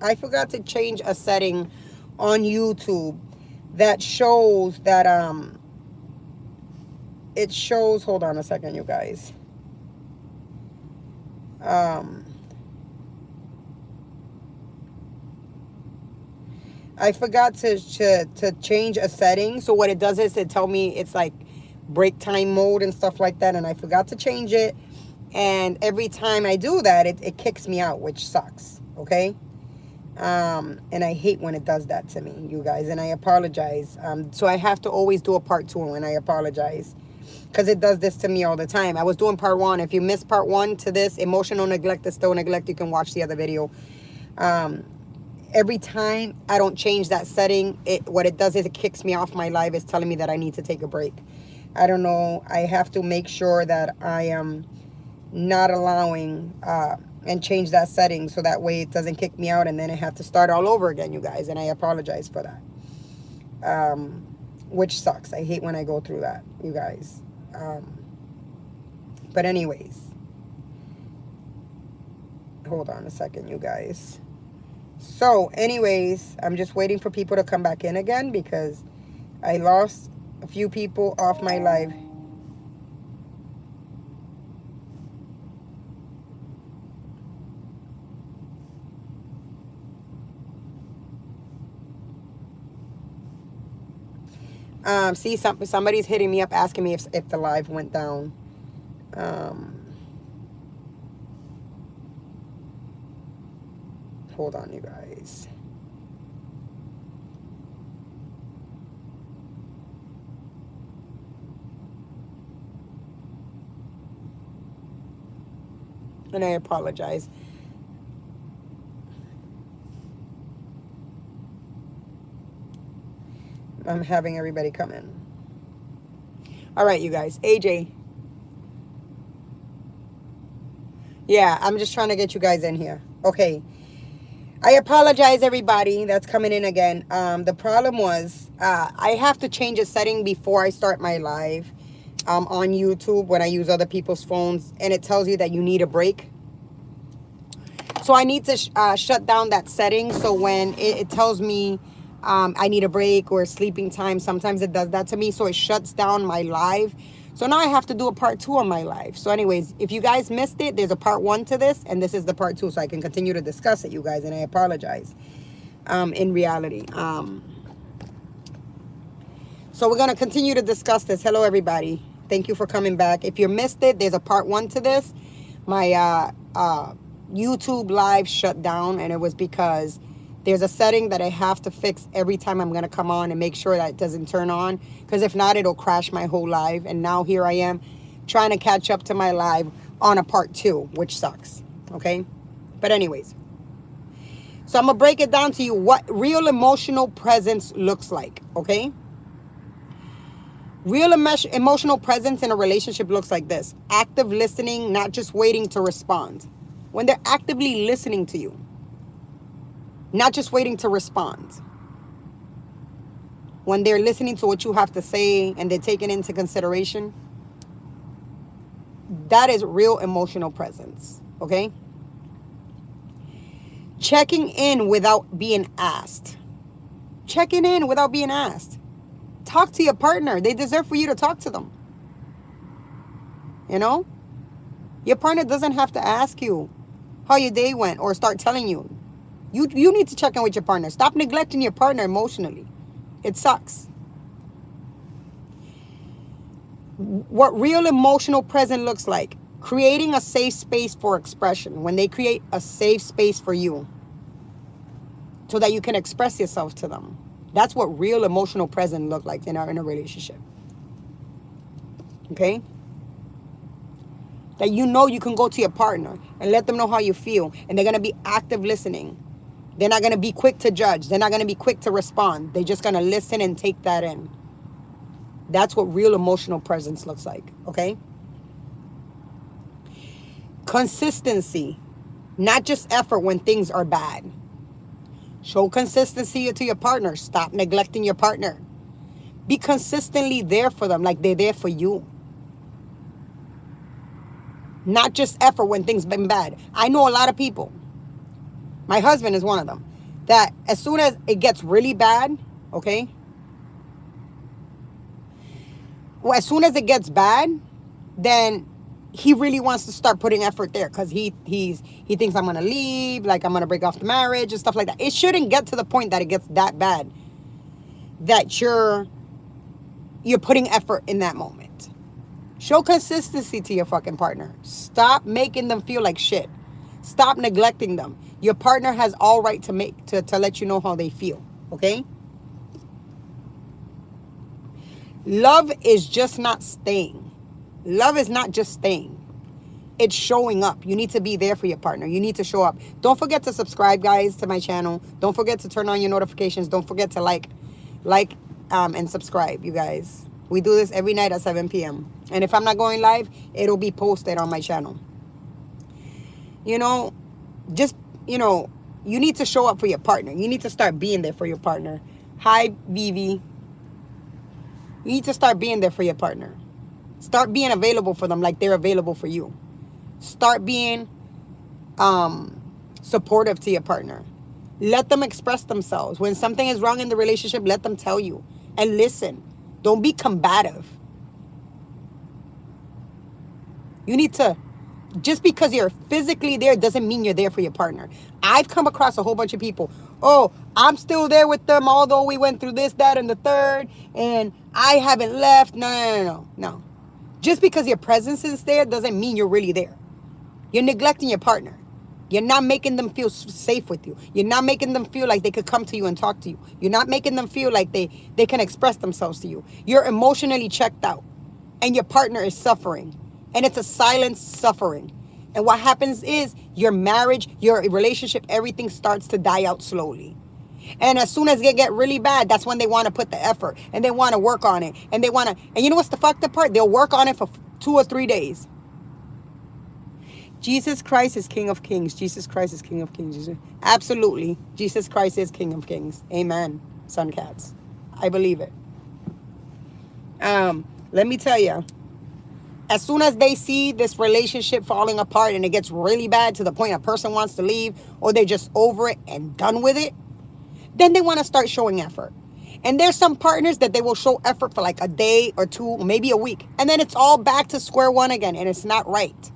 I forgot to change a setting on YouTube that shows that it shows, hold on a second, you guys. Um I forgot to change a setting. So what it does is it tell me it's like break time mode and stuff like that, and I forgot to change it. And every time I do that, it kicks me out, which sucks. Okay. And I hate when it does that to me, you guys, and I apologize. So I have to always do a part 2, and I apologize because it does this to me all the time. I was doing part 1. If you missed part 1 to this, emotional neglect is still neglect, you can watch the other video. Every time I don't change that setting, what it does is it kicks me off my live. It's telling me that I need to take a break. I don't know. I have to make sure that I am not allowing and change that setting so that way it doesn't kick me out and then I have to start all over again, you guys. And I apologize for that, which sucks. I hate when I go through that, you guys. But anyways, hold on a second, you guys. So anyways, I'm just waiting for people to come back in again because I lost a few people off my live. See, somebody's hitting me up asking me if the live went down. Hold on, you guys. And I apologize. I'm having everybody come in. All right, you guys. AJ. Yeah, I'm just trying to get you guys in here. Okay. I apologize, everybody that's coming in again. The problem was I have to change a setting before I start my live on YouTube when I use other people's phones. And it tells you that you need a break. So I need to shut down that setting. So when it tells me I need a break or sleeping time, sometimes it does that to me. So it shuts down my live. So now I have to do a part 2 on my live. So anyways, if you guys missed it, there's a part 1 to this. And this is the part 2 so I can continue to discuss it, you guys. And I apologize in reality. So we're going to continue to discuss this. Hello, everybody. Thank you for coming back. If you missed it, there's a part 1 to this. My YouTube live shut down. And it was because there's a setting that I have to fix every time I'm going to come on and make sure that it doesn't turn on. Because if not, it'll crash my whole live. And now here I am trying to catch up to my live on a part 2, which sucks. Okay? But anyways. So I'm going to break it down to you what real emotional presence looks like. Okay? Real emotional presence in a relationship looks like this. Active listening, not just waiting to respond. When they're actively listening to you. Not just waiting to respond. When they're listening to what you have to say and they're taking into consideration. That is real emotional presence. Okay? Checking in without being asked. Checking in without being asked. Talk to your partner. They deserve for you to talk to them. You know? Your partner doesn't have to ask you how your day went or start telling you. You need to check in with your partner. Stop neglecting your partner emotionally. It sucks. What real emotional presence looks like. Creating a safe space for expression. When they create a safe space for you. So that you can express yourself to them. That's what real emotional presence looks like in a relationship. Okay? That you know you can go to your partner and let them know how you feel. And they're going to be active listening. They're not going to be quick to judge. They're not going to be quick to respond. They're just going to listen and take that in. That's what real emotional presence looks like. Okay? Consistency. Not just effort when things are bad. Show consistency to your partner. Stop neglecting your partner. Be consistently there for them like they're there for you. Not just effort when things been bad. I know a lot of people. My husband is one of them. that as soon as it gets really bad, okay, well, as soon as it gets bad, then he really wants to start putting effort there because he thinks I'm gonna leave, like I'm gonna break off the marriage and stuff like that. It shouldn't get to the point that it gets that bad that you're putting effort in that moment. Show consistency to your fucking partner. Stop making them feel like shit. Stop neglecting them. Your partner has all right to let you know how they feel. Okay? Love is just not staying. Love is not just staying. It's showing up. You need to be there for your partner. You need to show up. Don't forget to subscribe, guys, to my channel. Don't forget to turn on your notifications. Don't forget to like, and subscribe, you guys. We do this every night at 7 p.m. And if I'm not going live, it'll be posted on my channel. You know, just, you need to show up for your partner. You need to start being there for your partner. Hi, Vivi. You need to start being there for your partner. Start being available for them like they're available for you. Start being supportive to your partner. Let them express themselves. When something is wrong in the relationship, let them tell you. And listen. Don't be combative. You need to, just because you're physically there doesn't mean you're there for your partner. I've come across a whole bunch of people. Oh, I'm still there with them, although we went through this, that, and the third, and I haven't left. No. Just because your presence is there doesn't mean you're really there. You're neglecting your partner. You're not making them feel safe with you. You're not making them feel like they could come to you and talk to you. You're not making them feel like they can express themselves to you. You're emotionally checked out. And your partner is suffering. And it's a silent suffering. And what happens is your marriage, your relationship, everything starts to die out slowly. And as soon as they get really bad, that's when they want to put the effort. And they want to work on it. And you know what's the fucked up part? They'll work on it for 2 or 3 days. Jesus Christ is King of Kings. Jesus Christ is King of Kings. Absolutely. Jesus Christ is King of Kings. Amen. Suncats. I believe it. Let me tell you. As soon as they see this relationship falling apart and it gets really bad to the point a person wants to leave or they're just over it and done with it, then they want to start showing effort. And there's some partners that they will show effort for like a day or 2 or maybe a week. And then it's all back to square one again. And it's not right.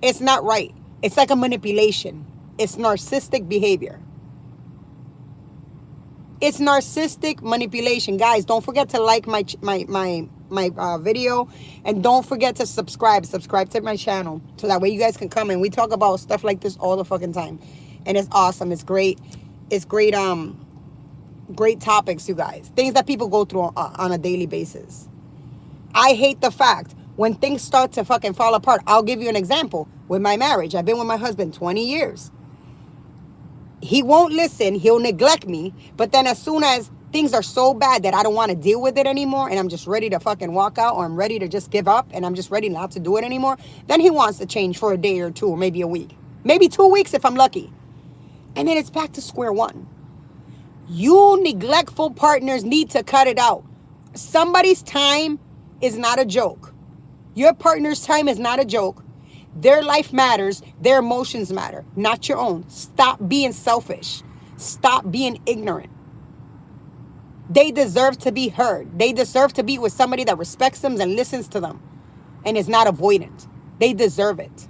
It's not right. It's like a manipulation. It's narcissistic behavior. It's narcissistic manipulation. Guys, don't forget to like my video. And don't forget to subscribe. Subscribe to my channel. So that way you guys can come and we talk about stuff like this all the fucking time. And it's awesome. It's great. It's great, great topics, you guys. Things that people go through on a daily basis. I hate the fact when things start to fucking fall apart. I'll give you an example. With my marriage, I've been with my husband 20 years. He won't listen. He'll neglect me. But then as soon as things are so bad that I don't want to deal with it anymore and I'm just ready to fucking walk out or I'm ready to just give up and I'm just ready not to do it anymore, then he wants to change for a day or 2 or maybe a week. Maybe 2 weeks if I'm lucky. And then it's back to square one. You neglectful partners need to cut it out. Somebody's time is not a joke. Your partner's time is not a joke. Their life matters. Their emotions matter, not your own. Stop being selfish. Stop being ignorant. They deserve to be heard. They deserve to be with somebody that respects them and listens to them and is not avoidant. They deserve it.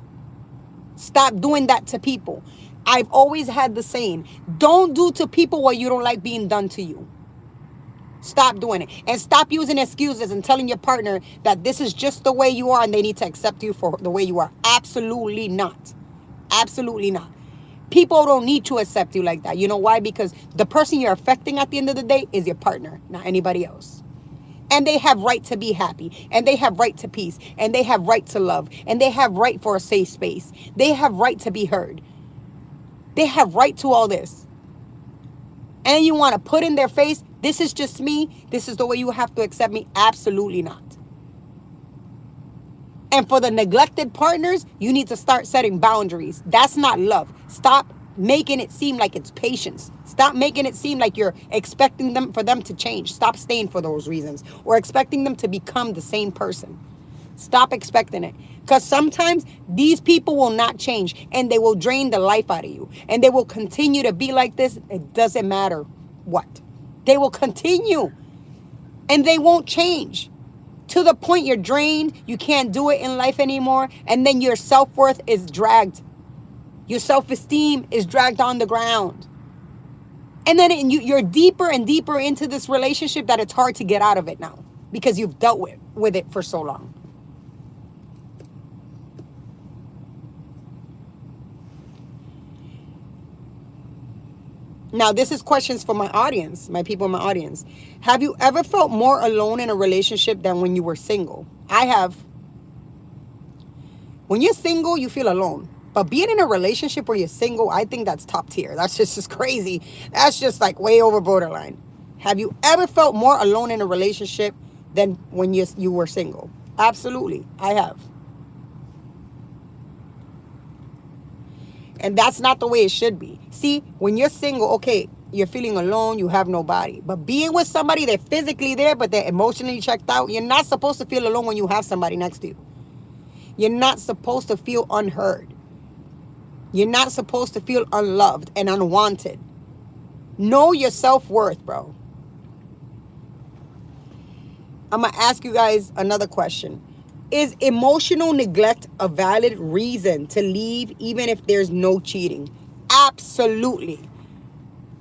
Stop doing that to people. I've always had the saying, don't do to people what you don't like being done to you. Stop doing it. And stop using excuses and telling your partner that this is just the way you are and they need to accept you for the way you are. Absolutely not. Absolutely not. People don't need to accept you like that. You know why? Because the person you're affecting at the end of the day is your partner, not anybody else. And they have right to be happy. And they have right to peace. And they have right to love. And they have right for a safe space. They have right to be heard. They have right to all this. And you want to put in their face, this is just me. This is the way you have to accept me. Absolutely not. And for the neglected partners, you need to start setting boundaries. That's not love. Stop making it seem like it's patience. Stop making it seem like you're expecting them for them to change. Stop staying for those reasons or expecting them to become the same person. Stop expecting it. Because sometimes these people will not change and they will drain the life out of you. And they will continue to be like this. It doesn't matter what. They will continue and they won't change to the point you're drained. You can't do it in life anymore. And then your self-worth is dragged. Your self-esteem is dragged on the ground. And then you're deeper and deeper into this relationship that it's hard to get out of it now because you've dealt with it for so long. Now, this is questions for my audience, my people in my audience. Have you ever felt more alone in a relationship than when you were single? I have. When you're single, you feel alone. But being in a relationship where you're single, I think that's top tier. That's just crazy. That's just like way over borderline. Have you ever felt more alone in a relationship than when you were single? Absolutely, I have. And that's not the way it should be. See, when you're single, okay, you're feeling alone, you have nobody. But being with somebody, they're physically there, but they're emotionally checked out. You're not supposed to feel alone when you have somebody next to you. You're not supposed to feel unheard. You're not supposed to feel unloved and unwanted. Know your self-worth, bro. I'm going to ask you guys another question. Is emotional neglect a valid reason to leave even if there's no cheating? Absolutely.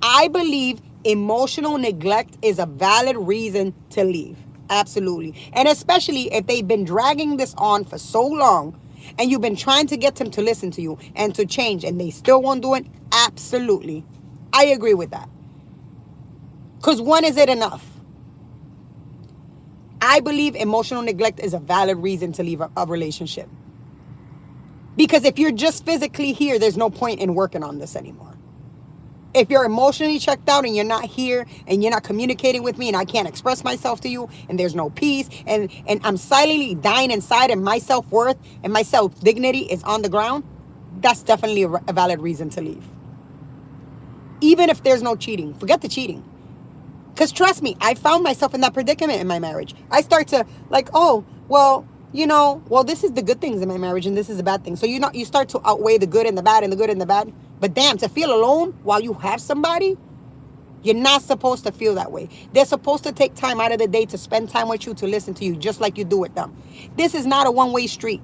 I believe emotional neglect is a valid reason to leave. Absolutely. And especially if they've been dragging this on for so long and you've been trying to get them to listen to you and to change and they still won't do it. Absolutely. I agree with that. Because when is it enough? I believe emotional neglect is a valid reason to leave a relationship. Because if you're just physically here, there's no point in working on this anymore. If you're emotionally checked out and you're not here and you're not communicating with me and I can't express myself to you and there's no peace and I'm silently dying inside and my self-worth and my self-dignity is on the ground, that's definitely a valid reason to leave. Even if there's no cheating. Forget the cheating. Because trust me, I found myself in that predicament in my marriage. I start to like, oh, well, this is the good things in my marriage and this is the bad things. So you start to outweigh the good and the bad and the good and the bad. But damn, to feel alone while you have somebody, you're not supposed to feel that way. They're supposed to take time out of the day to spend time with you, to listen to you, just like you do with them. This is not a one-way street.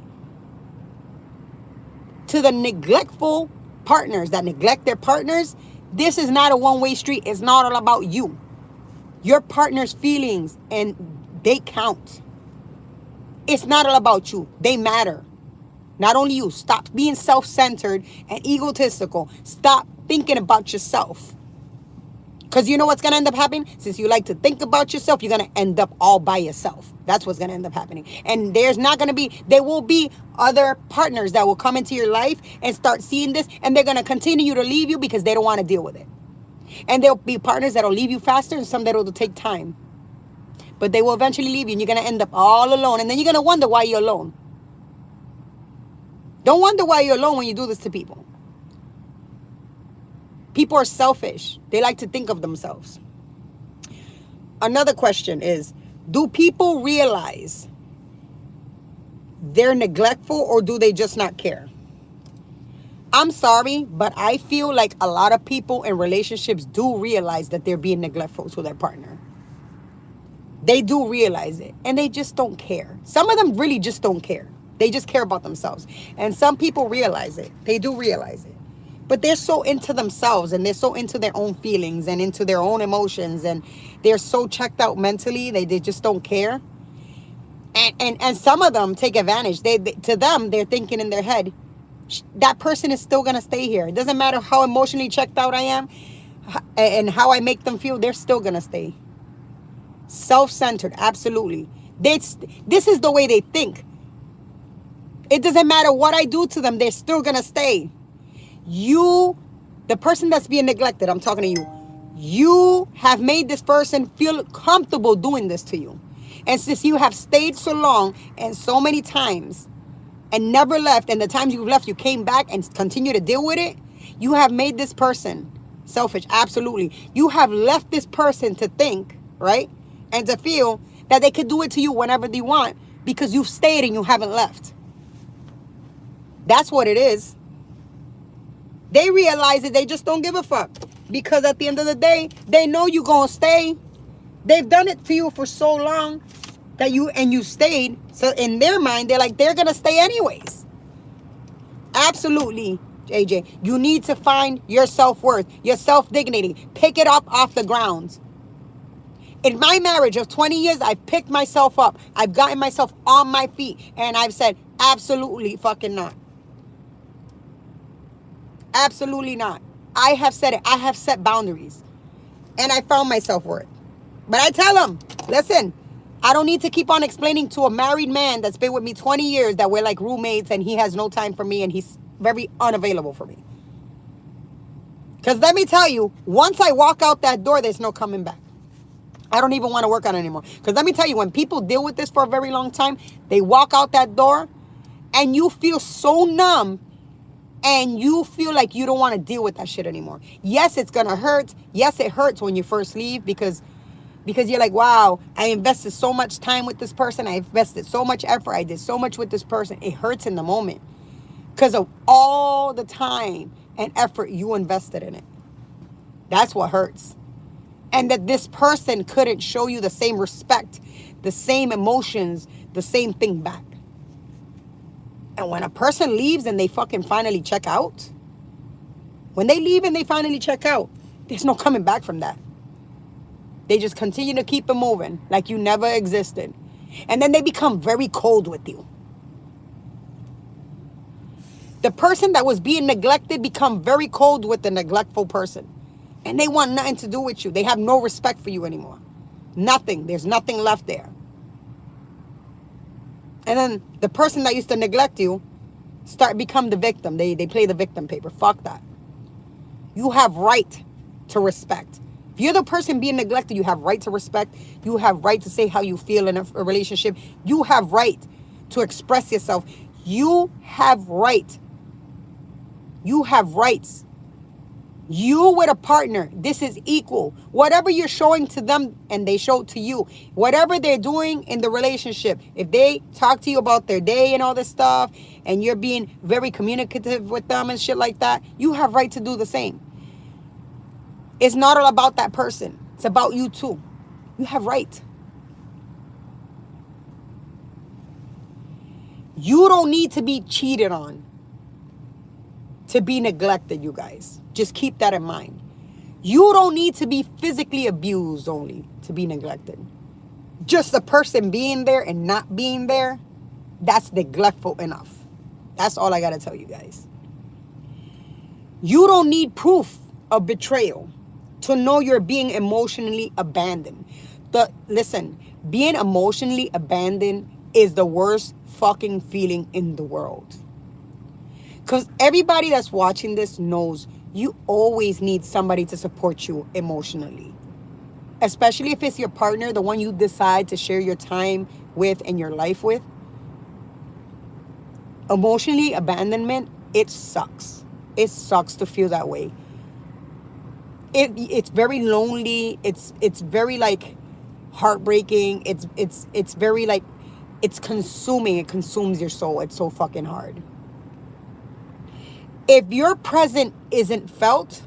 To the neglectful partners that neglect their partners, this is not a one-way street. It's not all about you. Your partner's feelings, and they count. It's not all about you. They matter. Not only you. Stop being self-centered and egotistical. Stop thinking about yourself. Because you know what's going to end up happening? Since you like to think about yourself, you're going to end up all by yourself. That's what's going to end up happening. And there will be other partners that will come into your life and start seeing this, and they're going to continue to leave you because they don't want to deal with it. And there'll be partners that'll leave you faster and some that'll take time. But they will eventually leave you and you're going to end up all alone. And then you're going to wonder why you're alone. Don't wonder why you're alone when you do this to people. People are selfish. They like to think of themselves. Another question is, do people realize they're neglectful or do they just not care? I'm sorry, but I feel like a lot of people in relationships do realize that they're being neglectful to their partner. They do realize it, and they just don't care. Some of them really just don't care. They just care about themselves. And some people realize it. They do realize it. But they're so into themselves, and they're so into their own feelings and into their own emotions, and they're so checked out mentally, they just don't care. And some of them take advantage. To them, they're thinking in their head, that person is still going to stay here. It doesn't matter how emotionally checked out I am and how I make them feel, they're still going to stay. Self-centered, absolutely. This is the way they think. It doesn't matter what I do to them, they're still going to stay. You, the person that's being neglected, I'm talking to you. You have made this person feel comfortable doing this to you. And since you have stayed so long and so many times and never left, and the times you've left, you came back and continue to deal with it, you have made this person selfish. Absolutely. You have left this person to think, right? And to feel that they could do it to you whenever they want, because you've stayed and you haven't left. That's what it is. They realize it. They just don't give a fuck. Because at the end of the day, they know you're going to stay. They've done it to you for so long that you stayed. So in their mind, they're like, they're going to stay anyways. Absolutely, AJ. You need to find your self-worth, your self-dignity. Pick it up off the ground. In my marriage of 20 years, I've picked myself up. I've gotten myself on my feet. And I've said, absolutely fucking not. Absolutely not. I have said it. I have set boundaries. And I found my self-worth. But I tell him, listen, I don't need to keep on explaining to a married man that's been with me 20 years that we're like roommates and he has no time for me and he's very unavailable for me. Because let me tell you, once I walk out that door, there's no coming back. I don't even want to work on it anymore. Because let me tell you, when people deal with this for a very long time, they walk out that door and you feel so numb and you feel like you don't want to deal with that shit anymore. Yes, it's going to hurt. Yes, it hurts when you first leave because you're like, wow, I invested so much time with this person. I invested so much effort. I did so much with this person. It hurts in the moment because of all the time and effort you invested in it. That's what hurts. And that this person couldn't show you the same respect, the same emotions, the same thing back. And when a person leaves and they fucking finally check out, when they leave and they finally check out, there's no coming back from that. They just continue to keep it moving like you never existed. And then they become very cold with you. The person that was being neglected become very cold with the neglectful person. And they want nothing to do with you. They have no respect for you anymore. Nothing. There's nothing left there. And then the person that used to neglect you become the victim. They play the victim paper. Fuck that. You have right to respect. If you're the person being neglected, you have right to respect. You have right to say how you feel in a relationship. You have right to express yourself. You have right. You have rights. You with a partner, this is equal. Whatever you're showing to them and they show to you, whatever they're doing in the relationship, if they talk to you about their day and all this stuff and you're being very communicative with them and shit like that, you have right to do the same. It's not all about that person. It's about you too. You have right. You don't need to be cheated on to be neglected, you guys. Just keep that in mind. You don't need to be physically abused only to be neglected. Just the person being there and not being there, that's neglectful enough. That's all I got to tell you guys. You don't need proof of betrayal to know you're being emotionally abandoned. Listen, being emotionally abandoned is the worst fucking feeling in the world. Because everybody that's watching this knows you always need somebody to support you emotionally. Especially if it's your partner, the one you decide to share your time with and your life with. Emotionally abandonment, it sucks. It sucks to feel that way. It's very lonely. It's very like heartbreaking. It's very like, it's consuming. It consumes your soul. It's so fucking hard. If your presence isn't felt,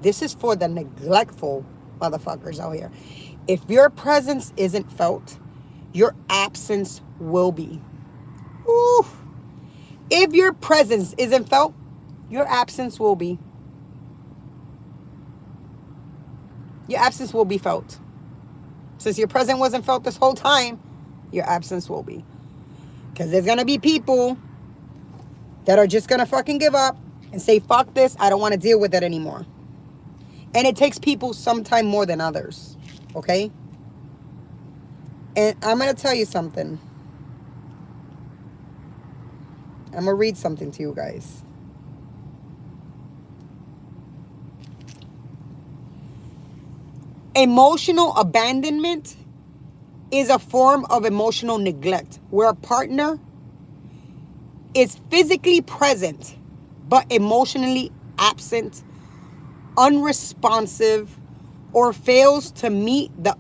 this is for the neglectful motherfuckers out here. If your presence isn't felt, your absence will be. Ooh. If your presence isn't felt, your absence will be. Your absence will be felt. Since your presence wasn't felt this whole time, your absence will be. Because there's going to be people that are just going to fucking give up and say, fuck this, I don't want to deal with it anymore. And it takes people sometime more than others. Okay? And I'm going to tell you something. I'm going to read something to you guys. Emotional abandonment is a form of emotional neglect where a partner is physically present but emotionally absent, unresponsive, or fails to meet the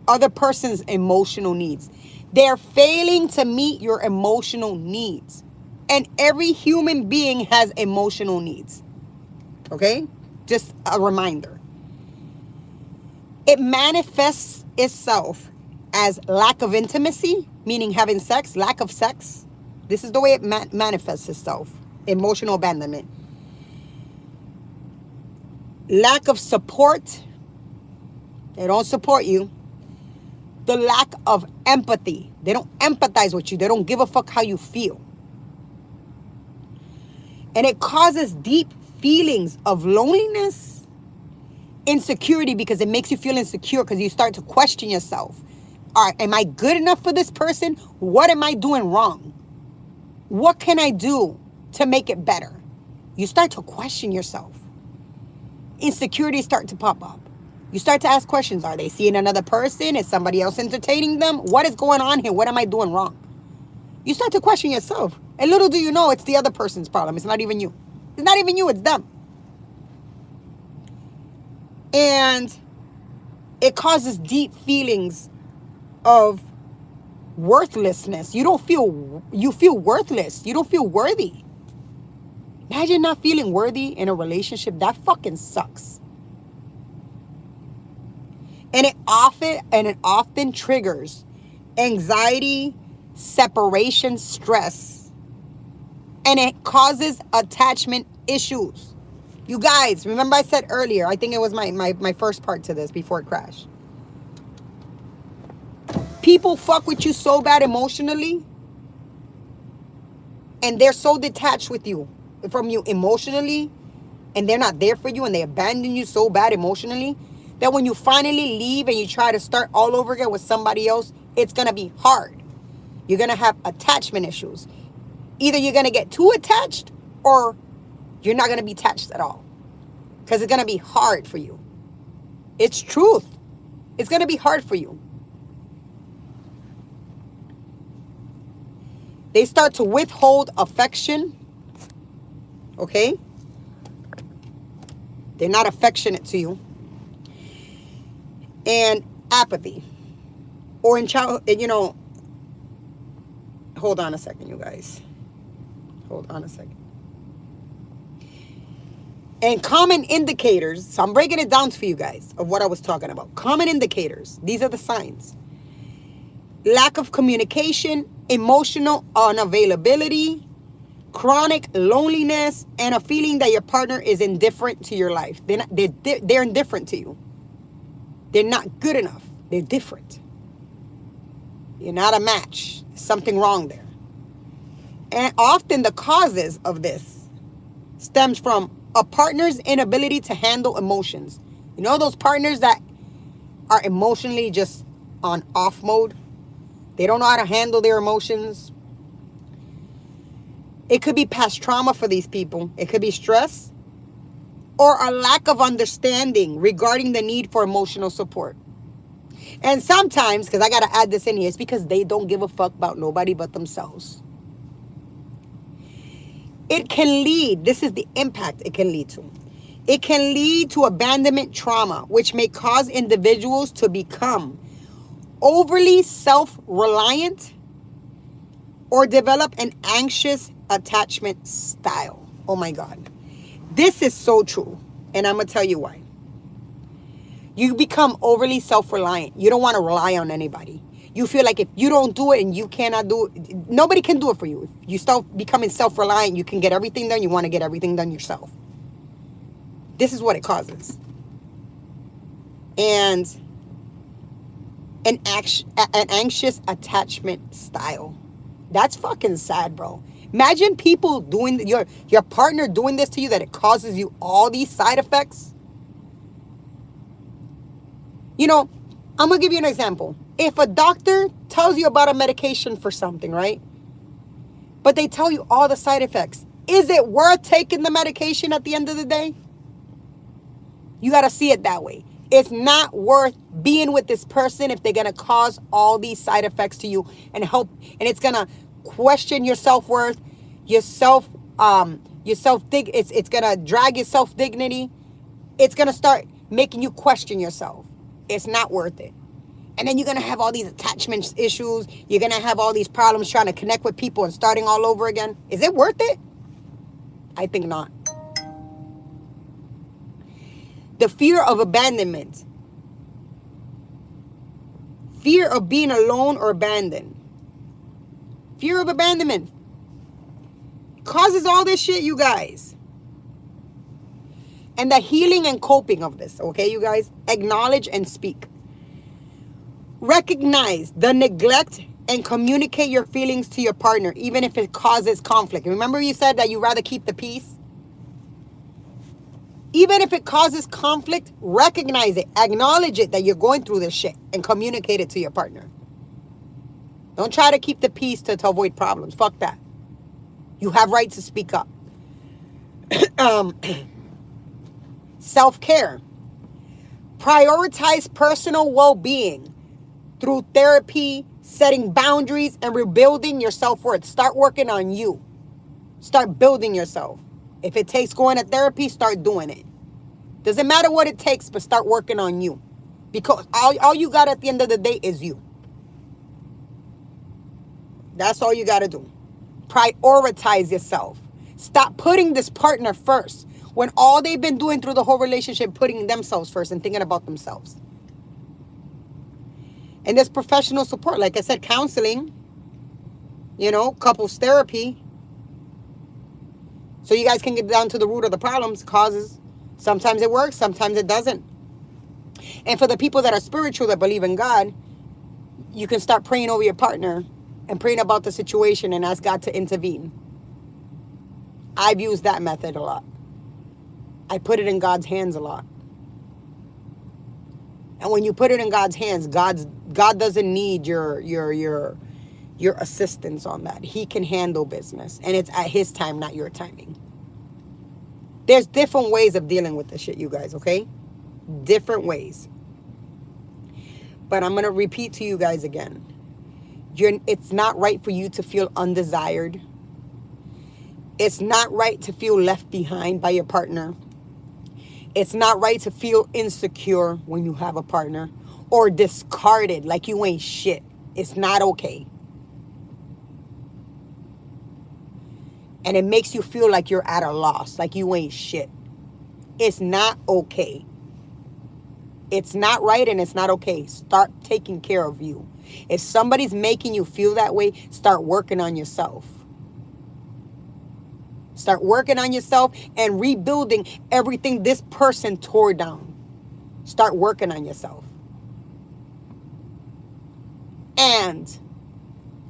other person's emotional needs. They're failing to meet your emotional needs. And every human being has emotional needs. Okay? Just a reminder. It manifests itself as lack of intimacy, meaning having sex, lack of sex. This is the way it manifests itself. Emotional abandonment. Lack of support. They don't support you. The lack of empathy. They don't empathize with you. They don't give a fuck how you feel. And it causes deep feelings of loneliness, insecurity, because it makes you feel insecure because you start to question yourself. All right, am I good enough for this person? What am I doing wrong? What can I do to make it better? You start to question yourself. Insecurities start to pop up. You start to ask questions. Are they seeing another person? Is somebody else entertaining them? What is going on here? What am I doing wrong? You start to question yourself. And little do you know, it's the other person's problem. It's not even you. It's not even you, it's them. And it causes deep feelings of worthlessness. You feel worthless. You don't feel worthy. Imagine not feeling worthy in a relationship. That fucking sucks. And it often triggers anxiety, separation, stress. And it causes attachment issues. You guys, remember I said earlier, I think it was my first part to this before it crashed. People fuck with you so bad emotionally, and they're so detached from you emotionally, and they're not there for you, and they abandon you so bad emotionally, that when you finally leave and you try to start all over again with somebody else, it's going to be hard. You're going to have attachment issues. Either you're going to get too attached, or you're not going to be attached at all. Because it's going to be hard for you. It's truth. It's going to be hard for you. They start to withhold affection. Okay? They're not affectionate to you. And apathy. Or in childhood, hold on a second, you guys. Hold on a second. And common indicators, so I'm breaking it down for you guys of what I was talking about. Common indicators, these are the signs. Lack of communication, emotional unavailability, chronic loneliness, and a feeling that your partner is indifferent to your life. They're indifferent to you. They're not good enough. They're different. You're not a match. There's something wrong there. And often the causes of this stems from a partner's inability to handle emotions. You know those partners that are emotionally just on off mode? They don't know how to handle their emotions. It could be past trauma for these people. It could be stress or a lack of understanding regarding the need for emotional support. And sometimes, because I got to add this in here, it's because they don't give a fuck about nobody but themselves. It can lead, this is the impact it can lead to. It can lead to abandonment trauma, which may cause individuals to become overly self-reliant or develop an anxious attachment style. Oh my God. This is so true. And I'm going to tell you why. You become overly self-reliant. You don't want to rely on anybody. You feel like if you don't do it and you cannot do it, nobody can do it for you. If you start becoming self-reliant, you can get everything done. You want to get everything done yourself. This is what it causes. And an anxious attachment style. That's fucking sad, bro. Imagine people doing, your partner doing this to you, that it causes you all these side effects. I'm going to give you an example. If a doctor tells you about a medication for something, right? But they tell you all the side effects. Is it worth taking the medication at the end of the day? You got to see it that way. It's not worth being with this person if they're going to cause all these side effects to you and it's going to question your self-worth, it's going to drag your self-dignity. It's going to start making you question yourself. It's not worth it. And then you're going to have all these attachment issues. You're going to have all these problems trying to connect with people and starting all over again. Is it worth it? I think not. The fear of abandonment. Fear of being alone or abandoned. Fear of abandonment causes all this shit, you guys. And the healing and coping of this, okay, you guys? Acknowledge and speak. Recognize the neglect and communicate your feelings to your partner, even if it causes conflict. Remember you said that you'd rather keep the peace? Even if it causes conflict, recognize it. Acknowledge it that you're going through this shit and communicate it to your partner. Don't try to keep the peace to avoid problems. Fuck that. You have right to speak up. Self-care. Prioritize personal well-being through therapy, setting boundaries, and rebuilding your self-worth. Start working on you. Start building yourself. If it takes going to therapy, start doing it. Doesn't matter what it takes, but start working on you. Because all you got at the end of the day is you. That's all you got to do. Prioritize yourself. Stop putting this partner first when all they've been doing through the whole relationship, putting themselves first and thinking about themselves. And there's professional support. Like I said, counseling, couples therapy. So you guys can get down to the root of the problems, causes. Sometimes it works, sometimes it doesn't. And for the people that are spiritual, that believe in God, you can start praying over your partner and praying about the situation and ask God to intervene. I've used that method a lot. I put it in God's hands a lot. And when you put it in God's hands, God doesn't need your assistance on that. He can handle business. And it's at his time, not your timing. There's different ways of dealing with this shit, you guys, okay? Different ways. But I'm going to repeat to you guys again. It's not right for you to feel undesired. It's not right to feel left behind by your partner. It's not right to feel insecure when you have a partner or discarded like you ain't shit. It's not okay. And it makes you feel like you're at a loss, like you ain't shit. It's not okay. It's not right and it's not okay. Start taking care of you. If somebody's making you feel that way, start working on yourself. Start working on yourself and rebuilding everything this person tore down. Start working on yourself. And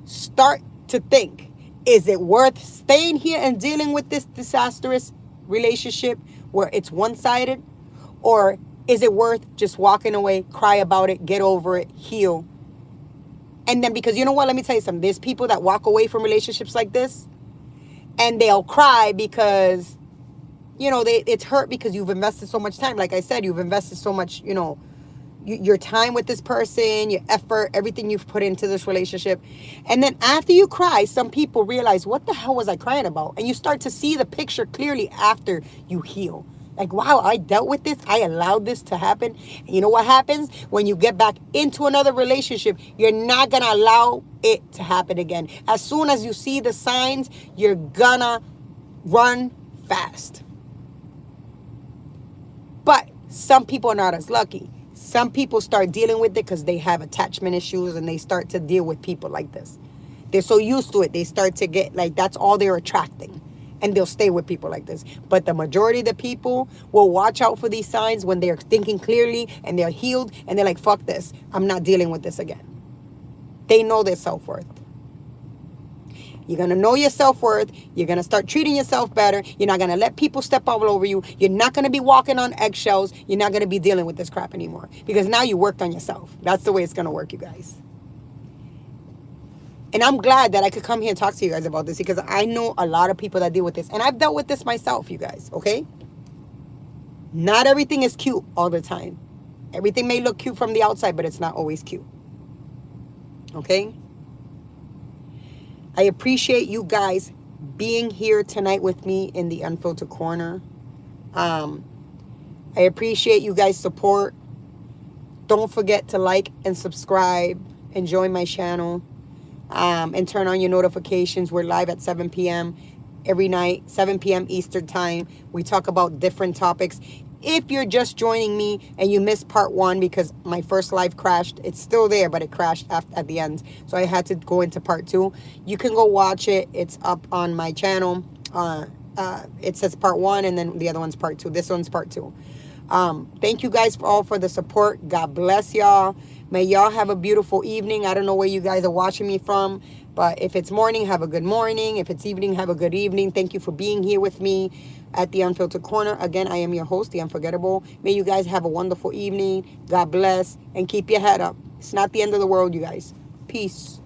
start to think, is it worth staying here and dealing with this disastrous relationship where it's one-sided? Or is it worth just walking away, cry about it, get over it, heal? And then, because you know what, let me tell you something. There's people that walk away from relationships like this and they'll cry because, it's hurt because you've invested so much time. Like I said, you've invested so much, your time with this person, your effort, everything you've put into this relationship. And then after you cry, some people realize, what the hell was I crying about? And you start to see the picture clearly after you heal. Like, wow, I dealt with this. I allowed this to happen. And you know what happens? When you get back into another relationship, you're not going to allow it to happen again. As soon as you see the signs, you're going to run fast. But some people are not as lucky. Some people start dealing with it because they have attachment issues and they start to deal with people like this. They're so used to it. They start to get like, that's all they're attracting. And they'll stay with people like this. But the majority of the people will watch out for these signs when they're thinking clearly and they're healed. And they're like, fuck this. I'm not dealing with this again. They know their self-worth. You're going to know your self-worth. You're going to start treating yourself better. You're not going to let people step all over you. You're not going to be walking on eggshells. You're not going to be dealing with this crap anymore. Because now you worked on yourself. That's the way it's going to work, you guys. And I'm glad that I could come here and talk to you guys about this, because I know a lot of people that deal with this. And I've dealt with this myself, you guys, okay? Not everything is cute all the time. Everything may look cute from the outside, but it's not always cute. Okay? I appreciate you guys being here tonight with me in the Unfiltered Corner. I appreciate you guys' support. Don't forget to like and subscribe and join my channel, and turn on your notifications. We're live at 7 p.m. every night, 7 p.m. Eastern time. We talk about different topics. If you're just joining me and you missed part one because my first live crashed, it's still there, but it crashed at the end. So I had to go into part two. You can go watch it. It's up on my channel. It says part one, and then the other one's part two. This one's part two. Thank you guys all for the support. God bless y'all. May y'all have a beautiful evening. I don't know where you guys are watching me from, but if it's morning, have a good morning. If it's evening, have a good evening. Thank you for being here with me at the Unfiltered Corner. Again, I am your host, The Unforgettable. May you guys have a wonderful evening. God bless, and keep your head up. It's not the end of the world, you guys. Peace.